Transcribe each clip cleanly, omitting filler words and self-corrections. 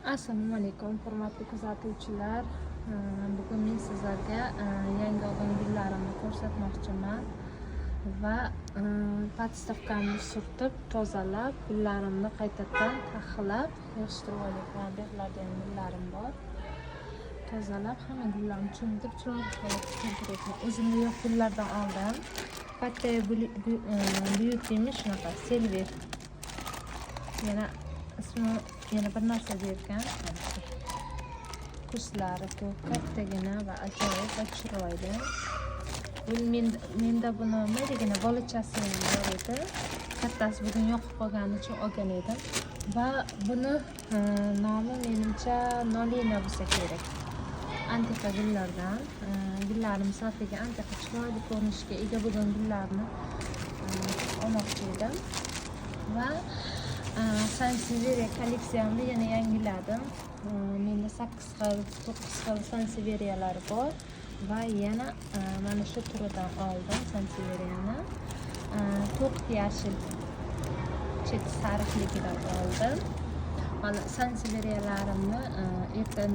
Assalomu alaykum, hurmatli kuzatuvchilar. Bugun men sizlarga yangi olgan gullarimni ko'rsatmoqchiman va podstavkamni surtib, tozalab, gullarimni qaytadan taxlab, yig'ishtirib olyapman. Beriladigan gullarim bor. Tozalab, hamma gullarni cho'mdirib, chiroyli holatga keltiryapman. O'zimga yo'q gullardan oldim. Pattaya buyutdimi shunaqa, silver. Yana bir narsa bergan. Quslari ko'p, kattagina va ajoyib va chiroyli. Menda buni mayligina bolachasi bor edi. Kattasi bugun yoqib qolgani uchun olgan edim. Va buni nomi menimcha Nolina bo'lsa kerak. Antiqa gullardan. Gullarimiz safiga antiqa chiroyli ko'rinishga ega bo'lgan gullarni olmoqchi edim. Va Sansevieria kolleksiyamni yana yangiladim. Menda 8 xil, 9 xil Sansevieriyalar bor va yana mana shu turidan oldim Sansevieriani. To'q yashil cheti sariqligidan oldim. Mana Sansevierialarimni ertadan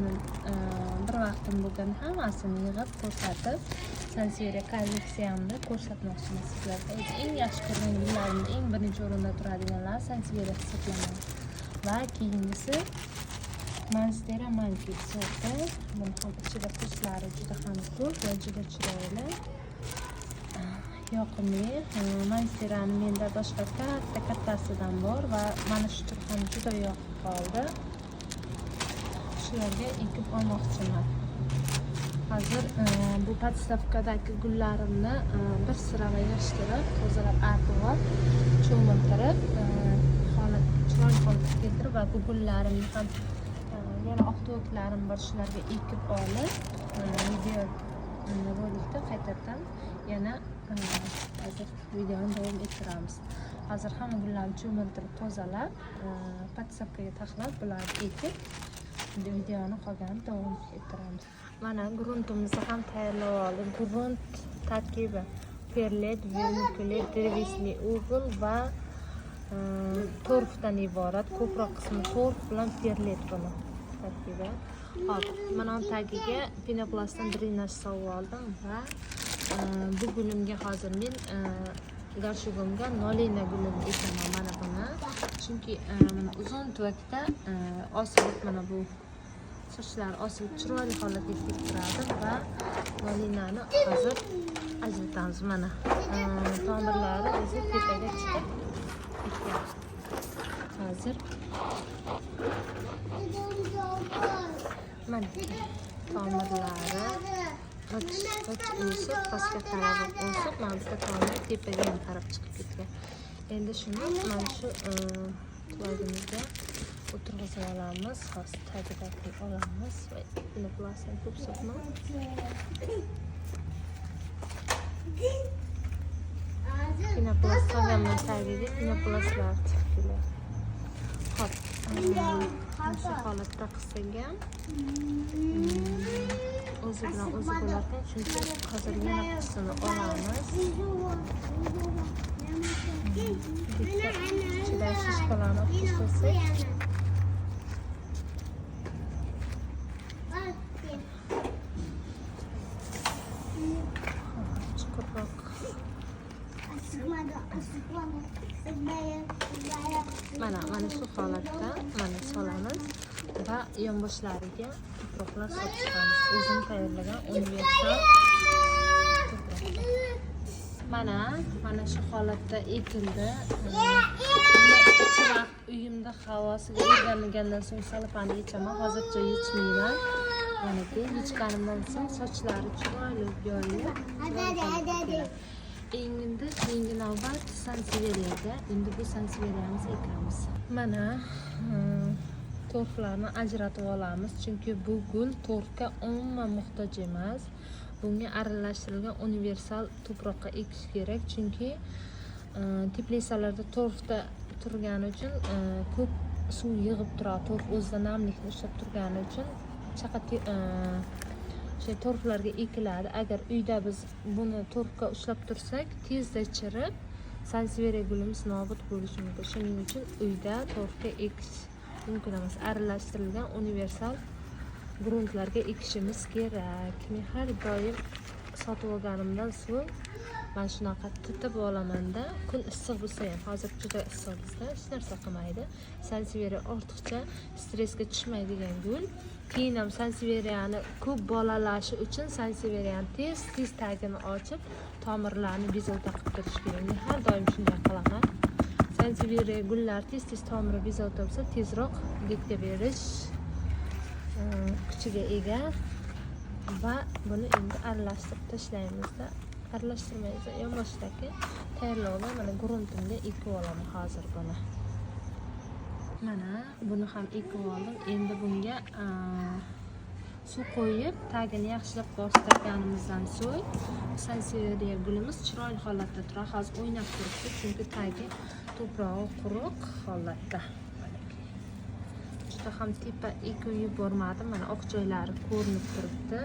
bir vaqtim bo'lgan hammasini yig'ib ko'rsatib, Sansevieria kolleksiyamni ko'rsatmoqchiman sizlarga. Eng yaxshi ko'rgan gullarimni eng birinchi o'rinda turadiganlar Sansevieria hisoblanadi. Va keyingisi Monstera Monkey sorti. Buni ham ichida quslari juda ham ko'p va juda chiroyli. Yoqimli. Monsterani menda boshqa kattasidan bor va mana shu tur ham juda yoqib qoldi. Shularga ekib olmoqchiman. Hozir bu podstavkadagi gullarimni bir sirama yig'ishtirib, tozalab artib, cho'miltirib, chiroyli holatga keltirib va bu gullarimni ham yana oqto'klarim bor, shularga ekib olib, video rolikda qaytadan yana hozir videoni davom ettiramiz. Hozir hamma gullarni cho'miltirib, tozalab, podstavkaga taxlab, bularni ekib videoni qolganini davom ettiramiz. Mana gruntimizni ham tayyorlab oldim. Grunt tarkibi perlet, vermiculite, drevesniy o'g'il va torfdan iborat. Ko'proq qismi torf bilan perlet buni tarkibi. Hop, mana tagiga pinoplastdan drenaj solib oldim va bu gulimga hozir men garshigomga Nolina gulini ekaman mana buni. Chunki mana uzun tuvakda osilib mana bu sochlar osilib chiroyli holatga keltiradi va Nolinani hozir ajratamiz. Mana tomirlari o'zi tepaga chiqib ketyapti. Hozir mana tomirlari o'sib, pastga qarab o'sib, mana bitta tomir tepaga ham qarab chiqib ketgan. Endi shuni mana shu tuvagimizga o'tirg'izib olamiz. Hozir tagidan olamiz va pinoplastni ko'p so'qmay. Pinoplast solganman tagiga, pinoplastlar chiqib keladi. Hop, shu holatda qilsak ham o'zi bilan o'zi bo'larkan, chunki hozir yana qismini olamiz. Ichida shishkalarni olib qo'ysak, chuqurroq mana shu holatda mana solamiz va yonboshlariga tuproqlar solib chiqamiz. O'zim tayyorlagan universal tuproqlar. Mana shu holatda ekildi. Ichi vaqt uyimda havosiga o'rgangandan so'ng salapani yechaman. Hozircha yechmayman. Mana yechganimdan so'ng sochlari chiroyli yoyilib, endi keyingi navbat Sansevieriyaga. Endi bu Sansevieriamizni ekamiz. Mana torflarni ajratib olamiz, chunki bu gul torfga umuman muhtoj emas. Bunga aralashtirilgan universal tuproqqa ekish kerak, chunki teplitsalarda torfda turgani uchun ko'p suv yig'ib turadi. Torf o'zida namlikni ushlab turgani uchun torflarga ekiladi. Agar uyda biz buni torfga ushlab tursak, tezda chirib, Sansevieria gulimiz nobud bo'lishi mumkin. Shuning uchun uyda torfga ekish mumkin emas. Aralashtirilgan universal gruntlarga ekishimiz kerak. Men har doim sotib olganimdan so'ng mana shunaqa tutib olamanda. Kun issiq bo'lsa ham, hozir juda issiq bizda, hech narsa qilmaydi. Sanseveriya ortiqcha stressga tushmaydigan gul. Keyin ham sanseveriyani ko'p bolalashi uchun sanseveriyani tez tagini ochib, tomirlarni bezovta qilib berish kerak. Men har doim shunday qilaman. Sanseveriya gullar tez tomiri bezovta bo'lsa, tezroq dekka berish kuchiga ega va buni endi aralashtirib tashlaymizda. Aralashtirmaymiz, yonboshdagi tayyorlovni mana gruntimga ekib olaman hozir buni. Mana buni ham ekib oldim. Endi bunga suv qo'yib, tagini yaxshilab bostirganimizdan so'ng sanseveriya gulimiz chiroyli holatda turadi. Hozir o'ynab turibdi, chunki tagi to'prog'i quruq holatda. Juda ham tepa ekib yubormadim. Mana oq joylari ko'rinib turibdi.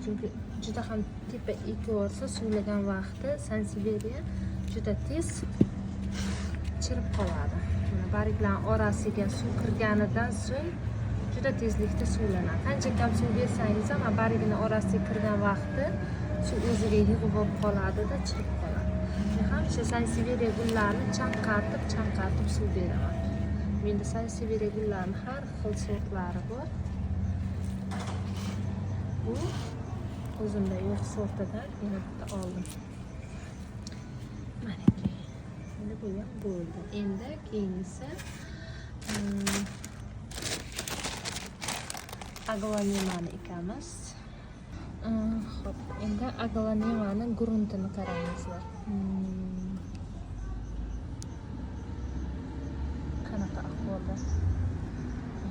Chunki juda ham tepa ekib olsa, suvlagan vaqti sanseveriya juda tez chirib qoladi. Mana barglarning orasiga suv kirganidan so'ng juda tezlikda suvlanadi. Qancha kam suv bersangiz ham bargning orasiga kirgan vaqti suv o'ziga yig'ib olib qoladida, chirib qoladi. Men hamisha sanseveriya gullarini chanqartib suv beraman. Menda sanseveriya gullarini har xil sortlari bor. Bu o'zimda yo'q sortidan yana bitta oldim. Mana endi bu ham bo'ldi. Endi keyingisi aglanemani ekamiz. Xo'p, endi aglanemani gruntini qarangizlar. Qanaqa ahvolda?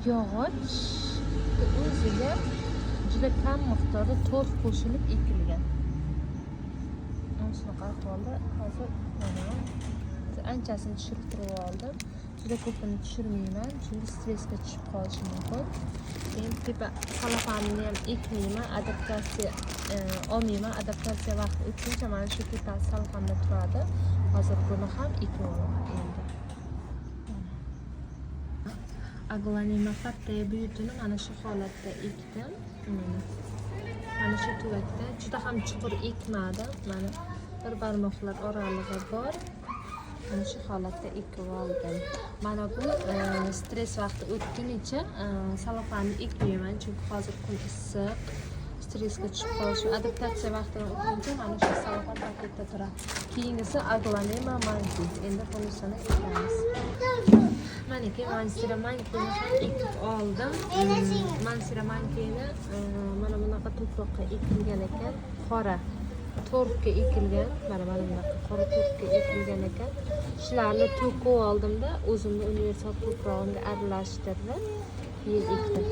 Yog'och o'ziga juda kam miqdorda torf qo'shilib ekilgan. Mana shunaqa ahvolda hozir anchasini tushirib turib oldim. Juda ko'pini tushirmayman, chunki stressga tushib qolishi mumkin. Keyin tepa salafanini ham ekmayman, adaptatsiya olmayman. Adaptatsiya vaqti o'tguncha mana shu tepa salafanda turadi. Hozir buni ham ekib olaman endi. Aglanema kattaya buyutini mana shu holatda ekdim. Mana shu tuvakda juda ham chuqur ekmadim. Mana bir barmoqlar oralig'i bor. Mana shu holatda ekib oldim. Mana bu stress vaqti o'tgunicha salafanni ekmayman, chunki hozir kun issiq, stressga tushib qolish, adaptatsiya vaqtini o'tguncha mana shu salafan paketda turadi. Keyingisi aglanema manki. Endi bunisini ekamiz. Maniki mansira mankini ham ekib oldim. Mansira mankini mana bunaqa to'proqqa ekilgan ekan, qora torfga ekilgan, mana bunaqa qora torfga ekilgan ekan. Shularni to'kib oldimda, o'zimni universal to'prog'imga aralashtirib, keyin ekdim.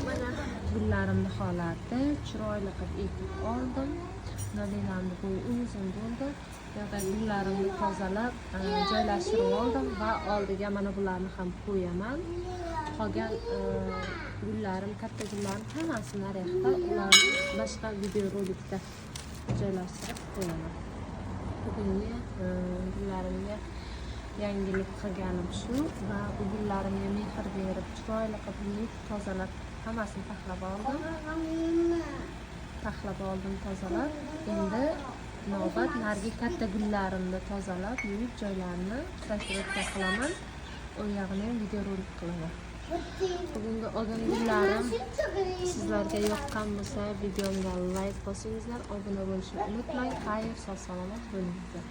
Mana gullarimni holati chiroyli qilib ekib oldim. Nolilarni bo'yi uzun bo'ldi. Yo'da gullarimni tozalab, joylashtirib oldim va oldiga mana bularni ham qo'yaman. Qolgan gullarim, katta gullarim hammasini naryoqda, ularni boshqa videorolikda joylashtirib qo'yaman. Bugungi gullarimga yangilik qilganim shu va bu gullarimga mehr berib, chiroyli qilib tozalab, hammasini taxlab oldim, tozalab. Endi navbat narigi katta gullarimni tozalab, yuvib joylarini tashrifga qilaman. U yog'ini ham videorolik qilaman. Bugungi olgan gullarim sizlarga yoqqan bo'lsa, videomga like bosingizlar, obuna bo'lishni unutmang. Xayr, sog' salomat bo'linglar.